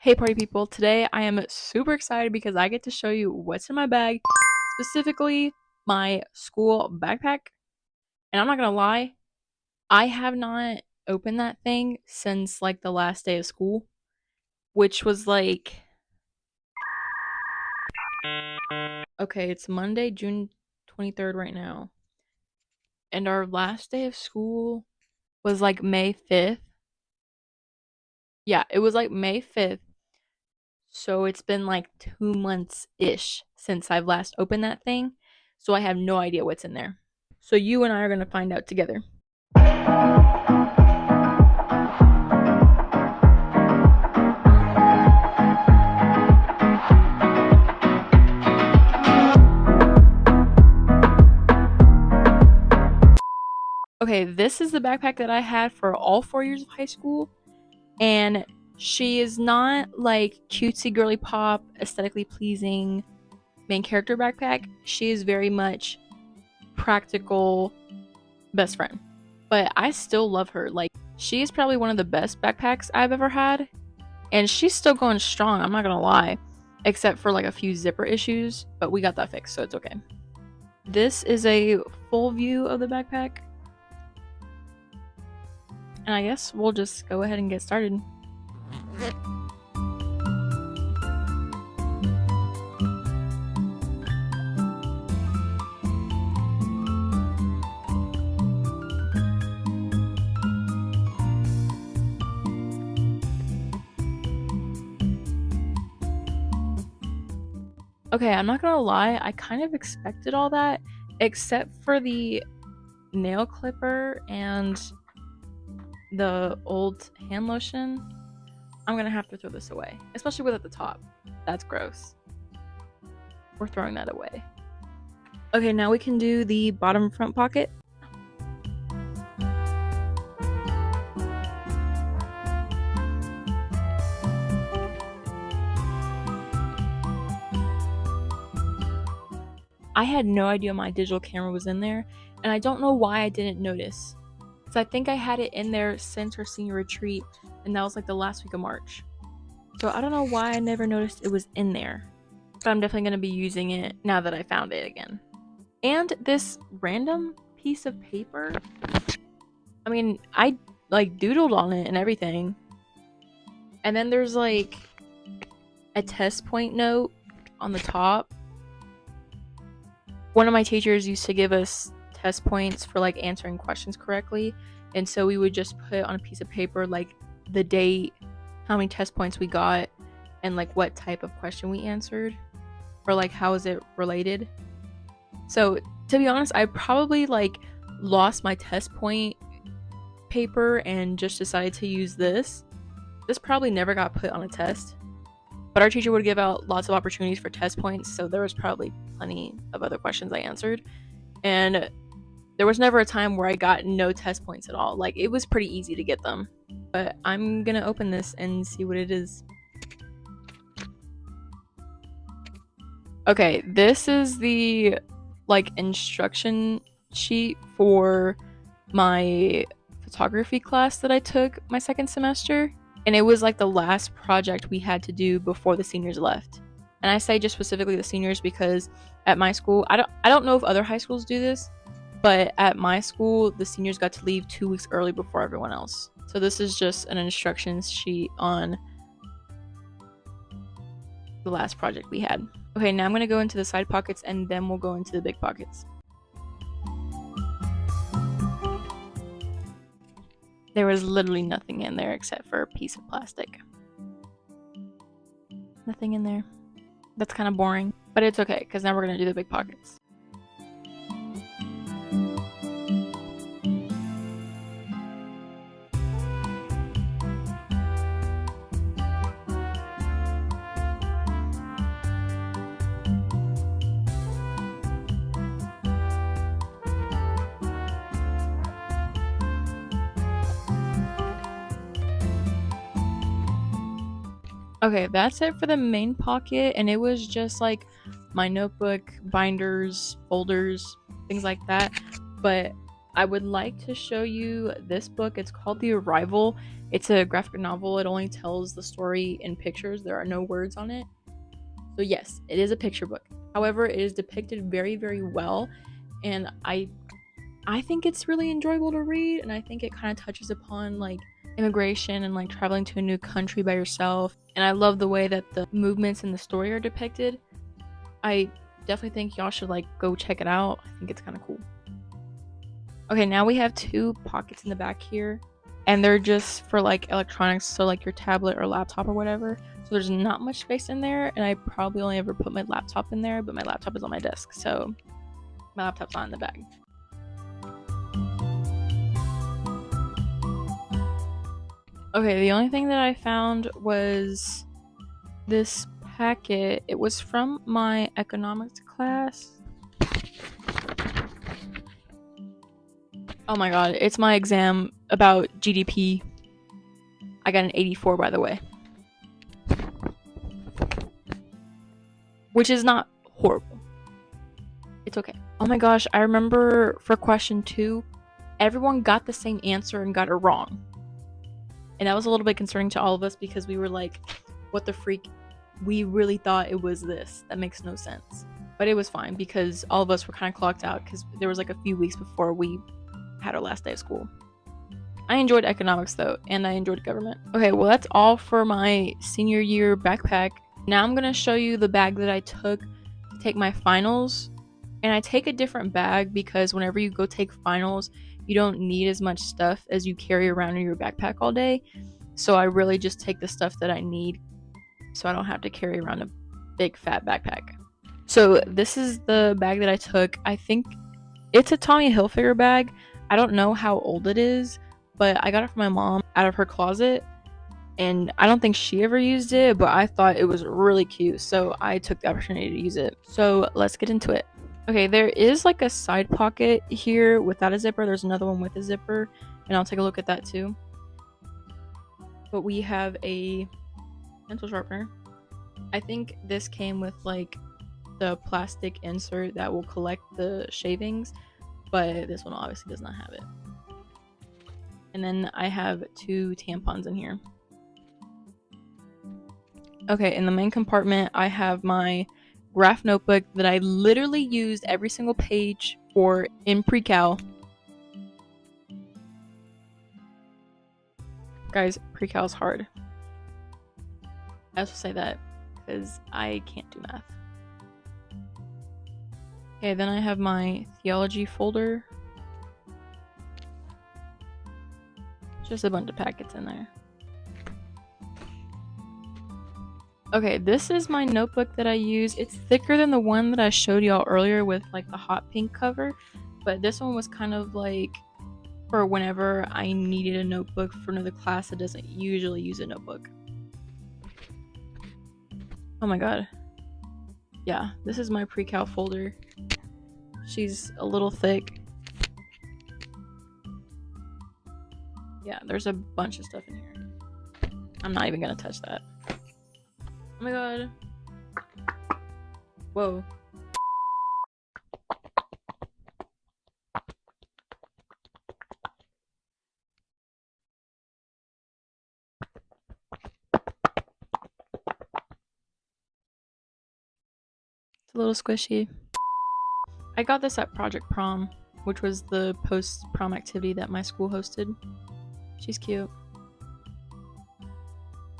Hey party people, today I am super excited because I get to show you what's in my bag, specifically my school backpack. And I'm not gonna lie, I have not opened that thing since like the last day of school, which was like, okay, it's Monday, June 23rd right now. And our last day of school was like May 5th. Yeah, it was like May 5th. So it's been like 2 months-ish since I've last opened that thing. So I have no idea what's in there. So you and I are going to find out together. Okay, this is the backpack that I had for all 4 years of high school. And she is not like cutesy girly pop, aesthetically pleasing main character backpack. She is very much practical best friend. But I still love her. Like, she is probably one of the best backpacks I've ever had. And she's still going strong, I'm not gonna lie. Except for like a few zipper issues, but we got that fixed, so it's okay. This is a full view of the backpack. And I guess we'll just go ahead and get started. Okay, I'm not gonna lie, I kind of expected all that, except for the nail clipper and the old hand lotion. I'm gonna have to throw this away, especially with at the top. That's gross. We're throwing that away. Okay, now we can do the bottom front pocket. I had no idea my digital camera was in there, and I don't know why I didn't notice. Because I think I had it in there since our senior retreat, and that was like the last week of March. So I don't know why I never noticed it was in there. But I'm definitely going to be using it now that I found it again. And this random piece of paper, I mean, I like doodled on it and everything. And then there's like a test point note on the top. One of my teachers used to give us test points for like answering questions correctly, and so we would just put on a piece of paper like the date, how many test points we got, and like what type of question we answered, or like how is it related. So to be honest, I probably like lost my test point paper and just decided to use this. This probably never got put on a test, but our teacher would give out lots of opportunities for test points, so there was probably plenty of other questions I answered. And there was never a time where I got no test points at all. Like, it was pretty easy to get them. But I'm gonna open this and see what it is. Okay, this is the like instruction sheet for my photography class that I took my second semester. And it was like the last project we had to do before the seniors left. And I say just specifically the seniors because at my school, I don't know if other high schools do this, but at my school, the seniors got to leave 2 weeks early before everyone else. So this is just an instructions sheet on the last project we had. Okay, now I'm going to go into the side pockets and then we'll go into the big pockets. There was literally nothing in there except for a piece of plastic. Nothing in there. That's kind of boring, but it's okay because now we're going to do the big pockets. Okay, that's it for the main pocket, and it was just like my notebook, binders, folders, things like that. But I would like to show you this book. It's called The Arrival. It's a graphic novel. It only tells the story in pictures. There are no words on it. So yes, it is a picture book. However, it is depicted very, very well, and I think it's really enjoyable to read, and I think it kind of touches upon like immigration and like traveling to a new country by yourself. And I love the way that the movements in the story are depicted. I definitely think y'all should like go check it out. I think it's kind of cool. Okay, now we have 2 pockets in the back here, and they're just for like electronics, so like your tablet or laptop or whatever. So there's not much space in there, and I probably only ever put my laptop in there, but my laptop is on my desk, so my laptop's not in the bag. Okay, the only thing that I found was this packet. It was from my economics class. Oh my god, it's my exam about GDP. I got an 84, by the way. Which is not horrible. It's okay. Oh my gosh, I remember for question 2, everyone got the same answer and got it wrong. And that was a little bit concerning to all of us because we were like, what the freak? We really thought it was this. That makes no sense. But it was fine because all of us were kind of clocked out because there was like a few weeks before we had our last day of school. I enjoyed economics though, and I enjoyed government. Okay, well that's all for my senior year backpack. Now I'm gonna show you the bag that I took to take my finals. And I take a different bag because whenever you go take finals, you don't need as much stuff as you carry around in your backpack all day. So I really just take the stuff that I need so I don't have to carry around a big fat backpack. So this is the bag that I took. I think it's a Tommy Hilfiger bag. I don't know how old it is, but I got it from my mom out of her closet, and I don't think she ever used it, but I thought it was really cute, so I took the opportunity to use it. So let's get into it. Okay, there is like a side pocket here without a zipper. There's another one with a zipper, and I'll take a look at that too. But we have a pencil sharpener. I think this came with like the plastic insert that will collect the shavings, but this one obviously does not have it. And then I have 2 tampons in here. Okay, in the main compartment, I have my graph notebook that I literally used every single page for in pre-cal. Guys, pre-cal is hard. I also say that because I can't do math. Okay, then I have my theology folder. Just a bunch of packets in there. Okay, this is my notebook that I use. It's thicker than the one that I showed y'all earlier with like the hot pink cover, but this one was kind of like for whenever I needed a notebook for another class that doesn't usually use a notebook. Oh my god. Yeah, this is my pre-cal folder. She's a little thick. Yeah, there's a bunch of stuff in here. I'm not even gonna touch that. Oh my god. Whoa. It's a little squishy. I got this at Project Prom, which was the post-prom activity that my school hosted. She's cute.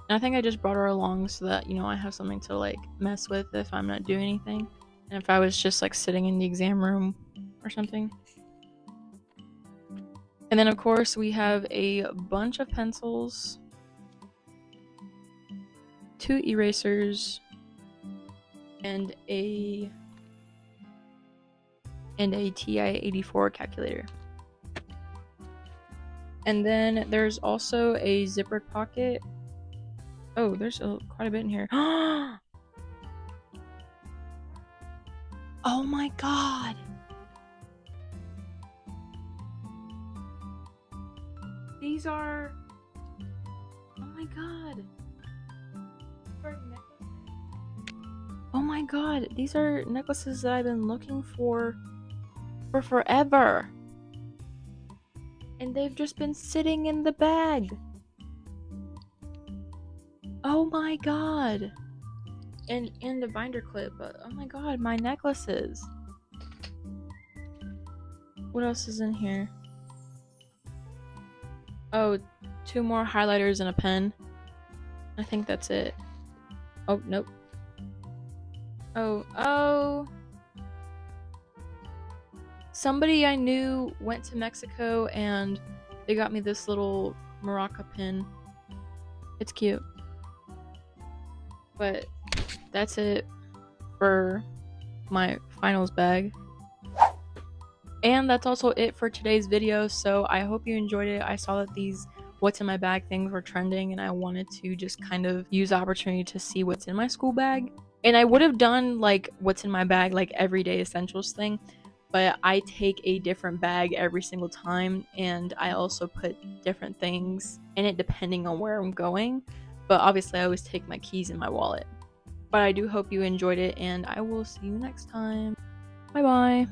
And I think I just brought her along so that, you know, I have something to like mess with if I'm not doing anything. And if I was just like sitting in the exam room or something. And then of course we have a bunch of pencils, 2 erasers, and a TI-84 calculator. And then there's also a zipper pocket. Oh, there's quite a bit in here. Oh my god! These are... Oh my god! Oh my god, these are necklaces that I've been looking for forever. and they've just been sitting in the bag. Oh my god. And the binder clip. Oh my god, my necklaces. What else is in here? Oh, 2 more highlighters and a pen. I think that's it. Oh, nope. Oh. Somebody I knew went to Mexico and they got me this little maraca pin. It's cute. But that's it for my finals bag. And that's also it for today's video, so I hope you enjoyed it. I saw that these what's in my bag things were trending, and I wanted to just kind of use the opportunity to see what's in my school bag. And I would have done like what's in my bag, like everyday essentials thing, but I take a different bag every single time, and I also put different things in it depending on where I'm going. But obviously I always take my keys in my wallet. But I do hope you enjoyed it, and I will see you next time. Bye bye.